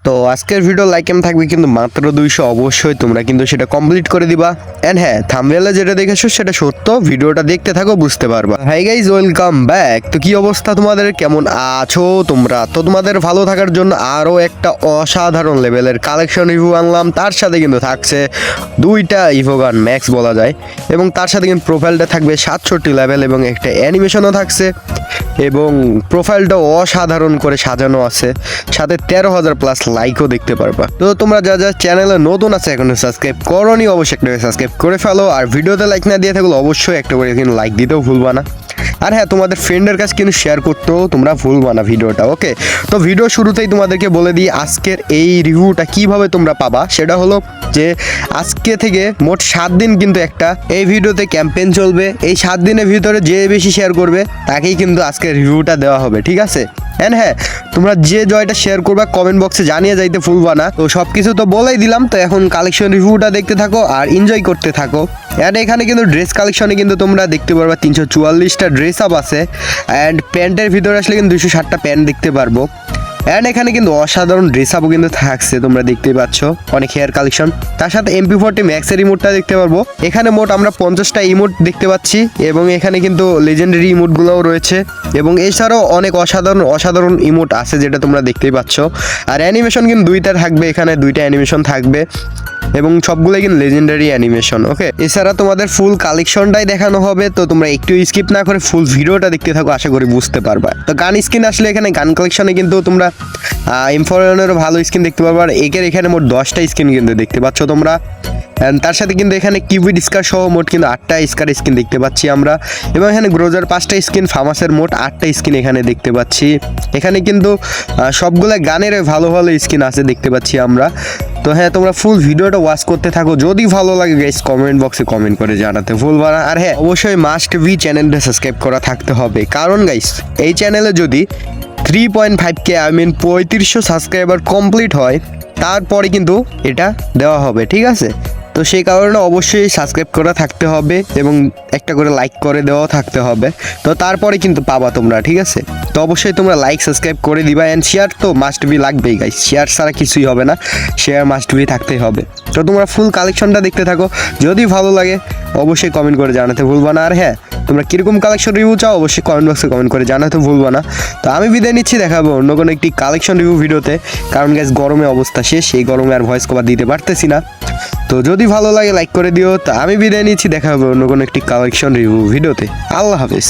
তো আজকের video like M থাকবে কিন্তু মাত্র 200, অবশ্যই তোমরা কিন্তু সেটা কমপ্লিট করে দিবা। এন্ড হ্যাঁ, থাম্বনেলে যেটা দেখেছো সেটা সত্য, ভিডিওটা দেখতে থাকো বুঝতে পারবা। Hi guys, welcome back. তো কি অবস্থা তোমাদের, কেমন আছো তোমরা? তো তোমাদের ভালো থাকার জন্য আরও একটা অসাধারণ লেভেলের কালেকশন রিভিউ আনলাম। তার সাথে কিন্তু থাকছে 2টা ইভোগান ম্যাক্স বলা যায়, এবং তার সাথে কিন্তু প্রোফাইলটা থাকবে 67 লেভেল এবং একটা অ্যানিমেশনও থাকছে, এবং প্রোফাইলটা অসাধারণ করে সাজানো আছে, সাথে 13,000 প্লাস লাইকও দেখতে পারবা। তো তোমরা যা যা চ্যানেলে নতুন আছে এখনো সাবস্ক্রাইব করোনি, অবশ্যই একটা সাবস্ক্রাইব করে ফেলো। আর ভিডিওতে লাইক না দিয়ে থাকলে অবশ্যই একটা করে কিন্তু লাইক দিতেও ভুলবা না। আর হ্যাঁ, তোমাদের ফ্রেন্ডের কাছে কিন্তু শেয়ার করতেও তোমরা ভুলবা না ভিডিওটা। ওকে, তো ভিডিও শুরুতেই তোমাদেরকে বলে দিই আজকের এই রিভিউটা কিভাবে তোমরা পাবা। সেটা হলো যে আজকে থেকে মোট 7 দিন কিন্তু একটা এই ভিডিওতে ক্যাম্পেইন চলবে। এই 7 দিনের ভিতরে যে বেশি শেয়ার করবে তাকেই কিন্তু আজকের রিভিউটা দেওয়া হবে, ঠিক আছে? এন্ড হ্যাঁ, তোমরা যে জয়টা শেয়ার করবা কমেন্ট বক্সে জানিয়ে যাইতে ভুলবা না। তো সব কিছু তো বলেই দিলাম, তো এখন কালেকশন রিভিউটা দেখতে থাকো আর এনজয় করতে থাকো। অ্যান্ড এখানে কিন্তু ড্রেস কালেকশনে কিন্তু তোমরা দেখতে পারবা 344টা ড্রেস আপ আছে, অ্যান্ড প্যান্টের ভিতরে আসলে কিন্তু 260টা প্যান্ট দেখতে পারবো। অ্যান্ড এখানে কিন্তু অসাধারণ ড্রেস আপও কিন্তু থাকছে, তোমরা দেখতেই পাচ্ছ, অনেক হেয়ার কালেকশন। তার সাথে MP40 ম্যাক্সের ইমোটটা দেখতে পারবো। এখানে মোট আমরা 50টা ইমোট দেখতে পাচ্ছি, এবং এখানে কিন্তু লেজেন্ডারি ইমোটগুলোও রয়েছে, এবং এছাড়াও অনেক অসাধারণ ইমোট আছে যেটা তোমরা দেখতেই পাচ্ছ। আর অ্যানিমেশন কিন্তু 2টা থাকবে, এখানে 2টা অ্যানিমেশন থাকবে, এবং সবগুলো কিন্তু লেজেন্ডারি অ্যানিমেশন। ওকে, এছাড়া তোমাদের ফুল কালেকশনটাই দেখানো হবে, তো তোমরা একটু স্কিপ না করে ফুল ভিডিওটা দেখতে থাকো, আশা করি বুঝতে পারবা। তো গান স্কিন আসলে এখানে গান কালেকশনে কিন্তু তোমরা M4A1-এরও ভালো স্কিন দেখতে পারবা। আর এখানে মোট 10টা স্কিন কিন্তু দেখতে পাচ্ছ তোমরা। তার সাথে কিন্তু এখানে কিউবিড স্কার সহ মোট কিন্তু 8টা স্কার স্কিন দেখতে পাচ্ছি আমরা, এবং এখানে গ্রোজার 5টা স্কিন, ফামাসের মোট 8টা স্কিন এখানে দেখতে পাচ্ছি। এখানে কিন্তু সবগুলো গানের ভালো স্কিন আছে দেখতে পাচ্ছি আমরা। তো হ্যাঁ, তোমরা ফুল ভিডিওটা ওয়াচ করতে থাকো, যদি ভালো লাগে গাইস কমেন্ট বক্সে কমেন্ট করে জানাতে ভুলবা না। আর হ্যাঁ, অবশ্যই মাস্ট বি চ্যানেলটা সাবস্ক্রাইব করা থাকতে হবে, কারণ গাইস এই চ্যানেলে যদি 3.5K 3500 সাবস্ক্রাইবার কমপ্লিট হয় তারপরে কিন্তু এটা দেওয়া হবে, ঠিক আছে? তো সেই কারণে অবশ্যই সাবস্ক্রাইব করা থাকতে হবে, এবং একটা করে লাইক করে দেওয়াও থাকতে হবে। তো তারপরে কিন্তু পাবা তোমরা, ঠিক আছে? তো অবশ্যই তোমরা লাইক সাবস্ক্রাইব করে দিবা, অ্যান্ড শেয়ার তো মাস্ট বি লাগবেই গাইস, শেয়ার ছাড়া কিছুই হবে না, শেয়ার মাস্ট বি থাকতেই হবে। তো তোমরা ফুল কালেকশনটা দেখতে থাকো, যদি ভালো লাগে অবশ্যই কমেন্ট করে জানাতে ভুলবা না। আর হ্যাঁ, তোমরা কীরকম কালেকশন রিভিউ চাও অবশ্যই কমেন্ট বক্সে কমেন্ট করে জানাতে ভুলবা না। তো আমি বিদায় নিচ্ছি, দেখাবো অন্য কোনো একটি কালেকশন রিভিউ ভিডিওতে, কারণ গাইস গরমে অবস্থা শেষ, এই গরমে আর ভয়েস কভার দিতে পারতেছি না। তো যদি ভালো লাগে লাইক করে দিও। তো আমি বিদায় নিচ্ছি, দেখা হবে অন্য কোনো একটি কালেকশন রিভিউ ভিডিওতে। আল্লাহ হাফেজ।